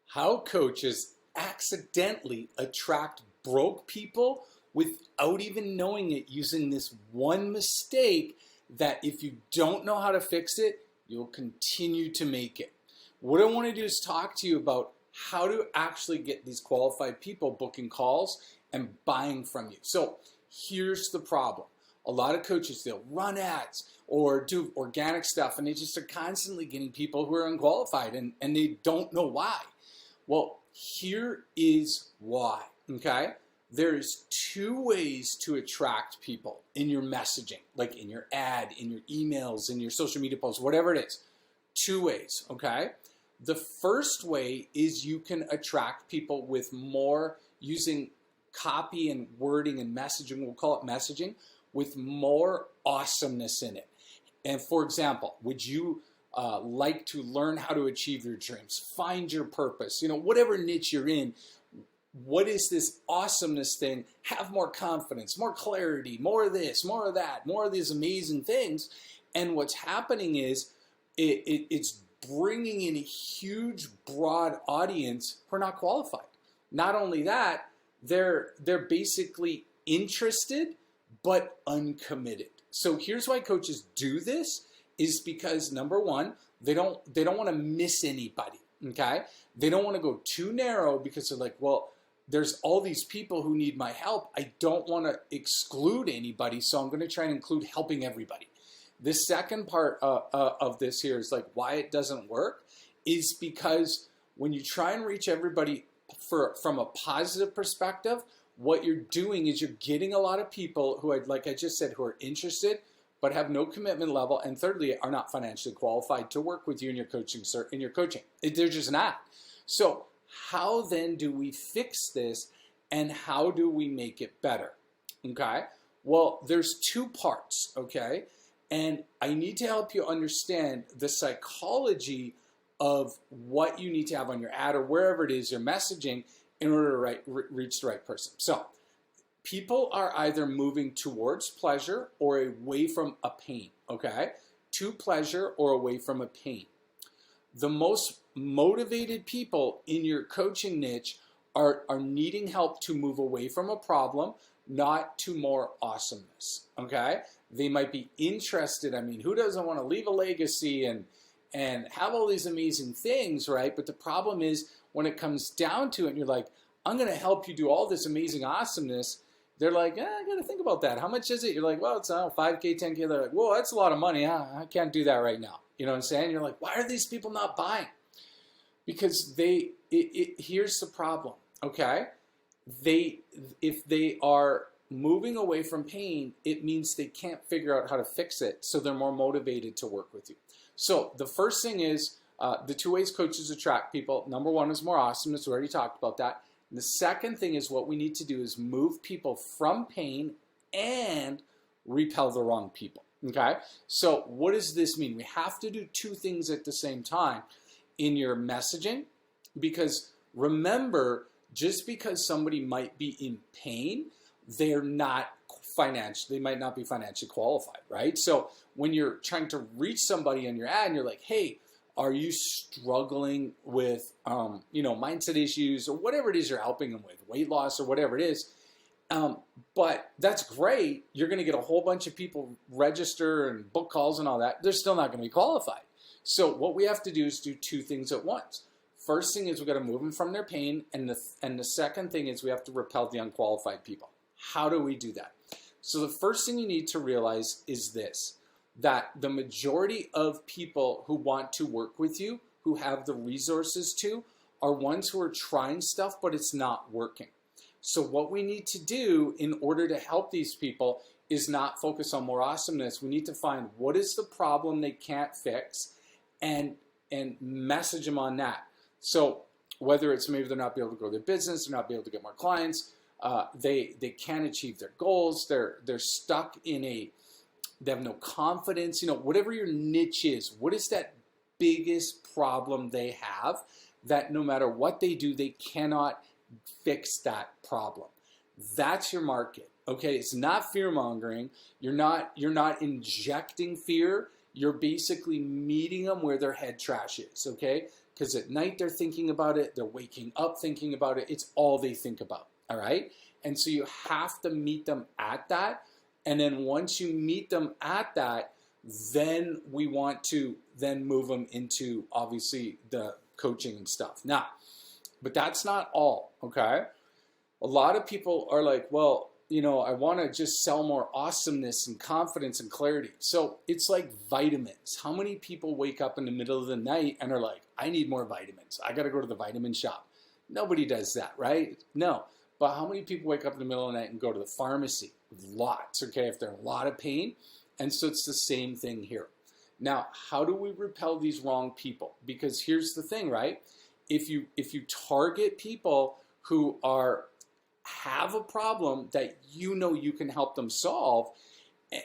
How coaches accidentally attract broke people without even knowing it, using this one mistake that if you don't know how to fix it, you'll continue to make it. What I want to do is talk to you about how to actually get these qualified people booking calls and buying from you. So here's the problem. A lot of coaches, they'll run ads or do organic stuff, and they just are constantly getting people who are unqualified, and they don't know why. Well, here is why, okay? There's two ways to attract people in your messaging, like in your ad, in your emails, in your social media posts, whatever it is. Two ways, okay? The first way is you can attract people with more using copy and wording and messaging, we'll call it messaging, with more awesomeness in it. And for example, would you like to learn how to achieve your dreams, find your purpose, whatever niche you're in? What is this awesomeness thing? Have more confidence, more clarity, more of this, more of that, more of these amazing things. And what's happening is it's bringing in a huge, broad audience who are not qualified. Not only that, they're basically interested but uncommitted. So here's why coaches do this, is because number one, they don't want to miss anybody. Okay? They don't want to go too narrow because they're like, well, there's all these people who need my help. I don't want to exclude anybody, so I'm going to try and include helping everybody. The second part of this here is like why it doesn't work is because when you try and reach everybody from a positive perspective, what you're doing is you're getting a lot of people who, like I just said, who are interested but have no commitment level, and thirdly, are not financially qualified to work with you in your coaching. They're just not. So how then do we fix this, and how do we make it better? Okay. Well, there's two parts. Okay. And I need to help you understand the psychology of what you need to have on your ad or wherever it is you're messaging in order to reach the right person. So people are either moving towards pleasure or away from a pain, okay? To pleasure or away from a pain. The most motivated people in your coaching niche are needing help to move away from a problem, not to more awesomeness, okay? They might be interested. I mean, who doesn't want to leave a legacy and have all these amazing things, right? But the problem is when it comes down to it, and you're like, I'm going to help you do all this amazing awesomeness. They're like, I got to think about that. How much is it? You're like, well, it's 5K, 10K. They're like, whoa, that's a lot of money. I can't do that right now. You know what I'm saying? You're like, why are these people not buying? Because here's the problem, okay? If they are moving away from pain, it means they can't figure out how to fix it, so they're more motivated to work with you. So the first thing is the two ways coaches attract people. Number one is more awesomeness. We already talked about that. And the second thing is what we need to do is move people from pain and repel the wrong people. Okay? So what does this mean? We have to do two things at the same time in your messaging, because remember, just because somebody might be in pain, they might not be financially qualified, right? So when you're trying to reach somebody on your ad and you're like, hey, are you struggling with, mindset issues or whatever it is you're helping them with, weight loss or whatever it is, but that's great. You're going to get a whole bunch of people register and book calls and all that. They're still not going to be qualified. So what we have to do is do two things at once. First thing is we've got to move them from their pain, and the second thing is we have to repel the unqualified people. How do we do that? So the first thing you need to realize is this, that the majority of people who want to work with you, who have the resources to, are ones who are trying stuff, but it's not working. So what we need to do in order to help these people is not focus on more awesomeness. We need to find what is the problem they can't fix and message them on that. So whether it's maybe they're not be able to grow their business, they're not be able to get more clients, they can't achieve their goals, they're stuck they have no confidence, whatever your niche is, what is that biggest problem they have that no matter what they do, they cannot fix that problem? That's your market. Okay, it's not fear mongering. You're not injecting fear. You're basically meeting them where their head trash is. Okay, because at night they're thinking about it, they're waking up thinking about it, it's all they think about, all right? And so you have to meet them at that, and then once you meet them at that, then we want to then move them into, obviously, the coaching and stuff. Now, but that's not all, okay? A lot of people are like, well, you know, I want to just sell more awesomeness and confidence and clarity. So it's like vitamins. How many people wake up in the middle of the night and are like, I need more vitamins. I got to go to the vitamin shop. Nobody does that, right? No. But how many people wake up in the middle of the night and go to the pharmacy? Lots, okay, if they're in a lot of pain. And so it's the same thing here. Now, how do we repel these wrong people? Because here's the thing, right? If you target people who have a problem that you know you can help them solve,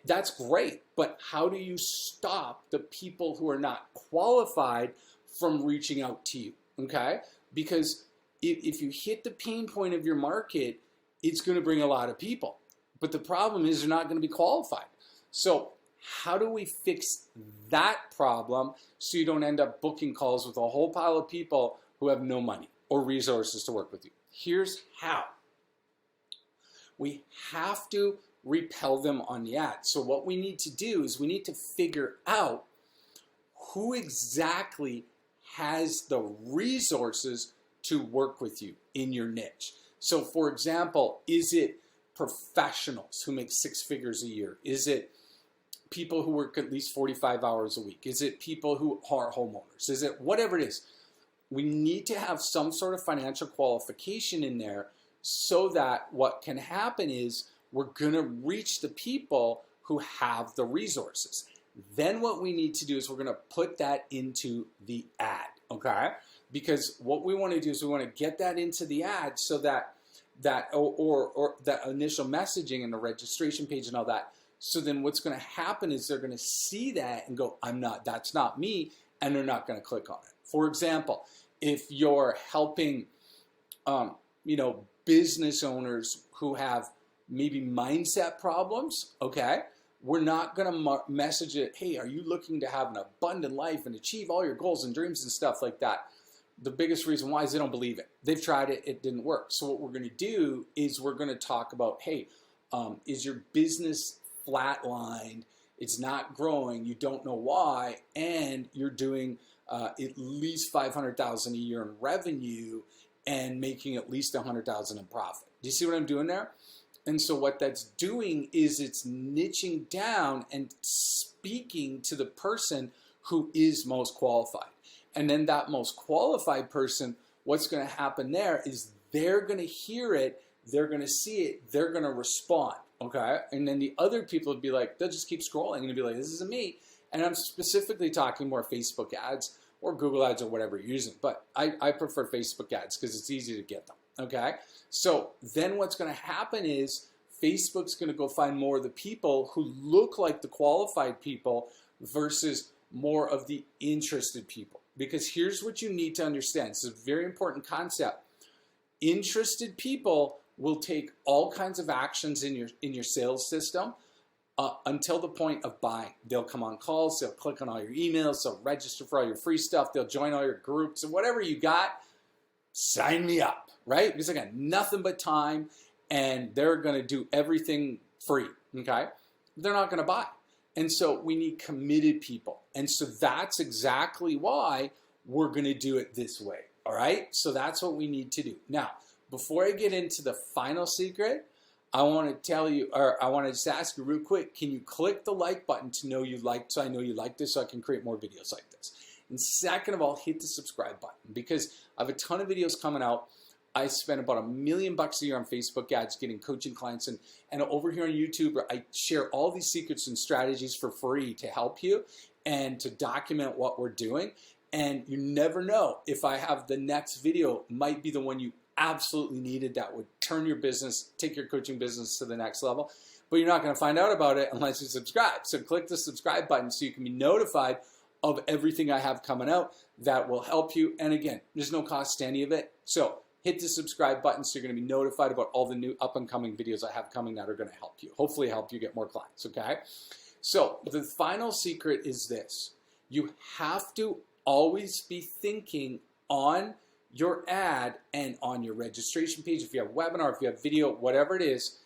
that's great. But how do you stop the people who are not qualified from reaching out to you, okay? Because if you hit the pain point of your market, it's going to bring a lot of people. But the problem is they're not going to be qualified. So how do we fix that problem so you don't end up booking calls with a whole pile of people who have no money or resources to work with you? Here's how. We have to repel them on the ad. So what we need to do is we need to figure out who exactly has the resources to work with you in your niche. So for example, is it professionals who make 6 figures a year? Is it people who work at least 45 hours a week? Is it people who are homeowners? Is it whatever it is? We need to have some sort of financial qualification in there so that what can happen is we're going to reach the people who have the resources. Then what we need to do is we're going to put that into the ad, okay? Because what we want to do is we want to get that into the ad so that that initial messaging and the registration page and all that. So then what's going to happen is they're going to see that and go, that's not me, and they're not going to click on it. For example, if you're helping, business owners who have maybe mindset problems, okay, we're not going to message it, hey, are you looking to have an abundant life and achieve all your goals and dreams and stuff like that? The biggest reason why is they don't believe it. They've tried it, it didn't work. So what we're going to do is we're going to talk about, hey, is your business flatlined? It's not growing. You don't know why, and you're doing at least $500,000 a year in revenue and making at least $100,000 in profit. Do you see what I'm doing there? And so what that's doing is it's niching down and speaking to the person who is most qualified. And then that most qualified person, what's going to happen there is they're going to hear it, they're going to see it, they're going to respond, okay? And then the other people would be like, they'll just keep scrolling and be like, this isn't me. And I'm specifically talking more Facebook ads or Google ads or whatever you're using. But I prefer Facebook ads because it's easy to get them, okay? So then what's going to happen is Facebook's going to go find more of the people who look like the qualified people versus more of the interested people. Because here's what you need to understand. It's a very important concept. Interested people will take all kinds of actions in your sales system until the point of buying. They'll come on calls, they'll click on all your emails, they'll register for all your free stuff, they'll join all your groups, and whatever you got, sign me up, right? Because I got nothing but time, and they're going to do everything free, okay? They're not going to buy. And so we need committed people. And so that's exactly why we're going to do it this way, all right? So that's what we need to do. Now, before I get into the final secret, I want to tell you, or I want to just ask you real quick, can you click the like button to know you liked, so I know you like this, so I can create more videos like this? And second of all, hit the subscribe button, because I have a ton of videos coming out. I spend about $1 million a year on Facebook ads getting coaching clients, and over here on YouTube, I share all these secrets and strategies for free to help you and to document what we're doing. And you never know if I have the next video might be the one you absolutely needed that would turn your business, take your coaching business to the next level. But you're not going to find out about it unless you subscribe. So click the subscribe button so you can be notified of everything I have coming out that will help you. And again, there's no cost to any of it. So hit the subscribe button so you're going to be notified about all the new up and coming videos I have coming that are going to help you. Hopefully help you get more clients, okay? So the final secret is this. You have to always be thinking on your ad and on your registration page, if you have a webinar, if you have video, whatever it is,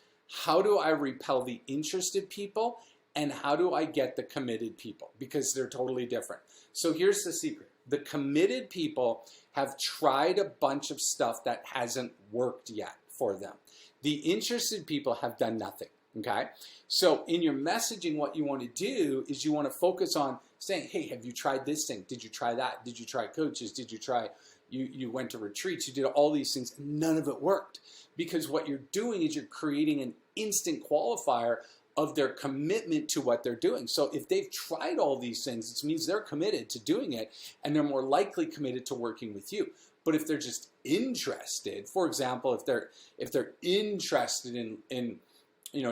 how do I repel the interested people and how do I get the committed people? Because they're totally different. So here's the secret. The committed people have tried a bunch of stuff that hasn't worked yet for them. The interested people have done nothing, okay? So in your messaging, what you want to do is you want to focus on saying, hey, have you tried this thing? Did you try that? Did you try coaches? Did you try, you went to retreats, you did all these things, and none of it worked. Because what you're doing is you're creating an instant qualifier of their commitment to what they're doing. So if they've tried all these things, it means they're committed to doing it, and they're more likely committed to working with you. But if they're just interested, for example, if they're interested in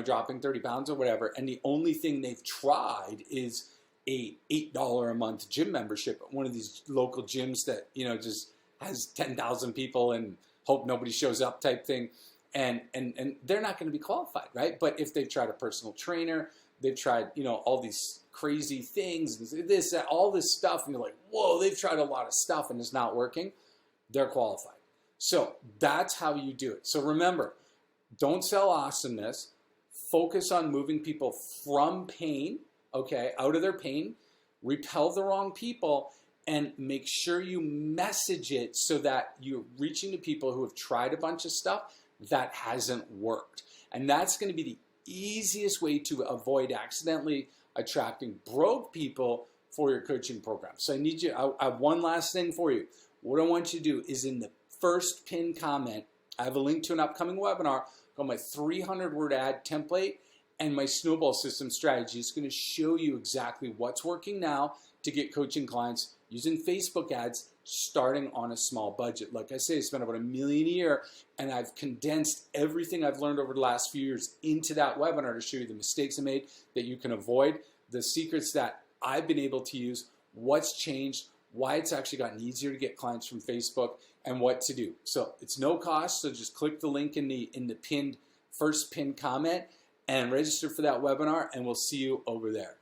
dropping 30 pounds or whatever, and the only thing they've tried is a $8 a month gym membership at one of these local gyms that just has 10,000 people and hope nobody shows up type thing, and they're not going to be qualified, right? But if they've tried a personal trainer, they've tried all these crazy things, this, that, all this stuff, and you're like, whoa, they've tried a lot of stuff and it's not working, they're qualified. So that's how you do it. So remember, don't sell awesomeness. Focus on moving people from pain, okay, out of their pain, repel the wrong people, and make sure you message it so that you're reaching to people who have tried a bunch of stuff that hasn't worked. And that's going to be the easiest way to avoid accidentally attracting broke people for your coaching program. So I have one last thing for you. What I want you to do is in the first pinned comment, I have a link to an upcoming webinar called my 300-word ad template and my snowball system strategy. It's going to show you exactly what's working now to get coaching clients using Facebook ads starting on a small budget. Like I say, I spend about $1 million a year, and I've condensed everything I've learned over the last few years into that webinar to show you the mistakes I made that you can avoid, the secrets that I've been able to use, what's changed, why it's actually gotten easier to get clients from Facebook, and what to do. So it's no cost, so just click the link in the first pinned comment and register for that webinar, and we'll see you over there.